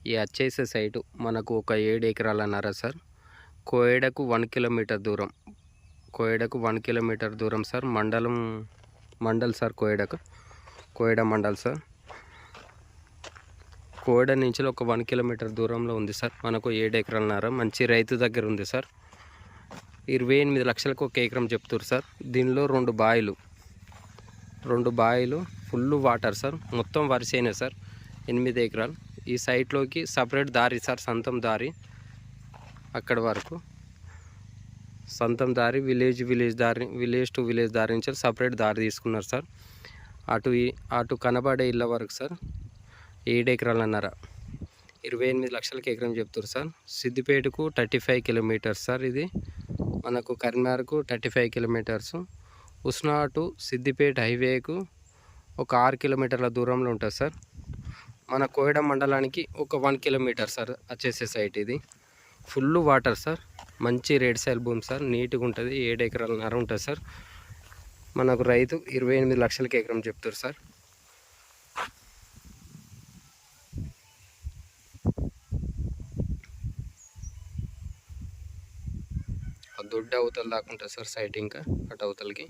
ఈ వచ్చేసే సైటు మనకు ఒక 7 ఎకరాలన్నారా సార్. కోయడకు 1 కిలోమీటర్ దూరం. కోయడకు 1 కిలోమీటర్ దూరం sir. Mandal sir కోయడ mandal sir. కోయడ నుంచి ఒక 1 కిలోమీటర్ దూరంలో ఉంది సార్. మనకు 7 ఎకరాలన్నర మంచి రైతు దగ్గర ఉంది సార్. 28 లక్షలకు ఒక ఎకరం చెప్తారు సార్. దీనిలో 2 బాయిలు ఫుల్ వాటర్ సార్. మొత్తం వరిసేనే సార్. 8 ఎకరాలు. ఈ సైట్లోకి సపరేట్ దారి సార్, సంతం దారి. అక్కడ వరకు సంతం దారి, విలేజ్ టు విలేజ్ దారి నుంచి సపరేట్ దారి తీసుకున్నారు సార్. అటు కనబడే ఇళ్ళ వరకు సార్ 7 ఎకరాలన్నర 28 లక్షలకి ఎకరం చెప్తారు సార్. సిద్దిపేటకు 35 kilometres sir. ఇది మనకు కరీంనగర్కు 35 కిలోమీటర్స్. ఉస్నా టు సిద్దిపేట హైవేకు ఒక 6 కిలోమీటర్ల దూరంలో ఉంటుంది సార్. మన కోయడ మండలానికి ఒక 1 కిలోమీటర్ సార్ వచ్చేసే సైట్. ఇది ఫుల్ వాటర్ సార్. మంచి రెడ్ సాయిల్ భూమి సార్. నీట్గా ఉంటుంది. 7 ఎకరాలన్నర ఉంటుంది సార్. మనకు రైతు 28 లక్షలకి ఎకరం చెప్తారు సార్. దొడ్డ అవతల దాకా ఉంటుంది సార్ సైట్. ఇంకా అటు అవతలకి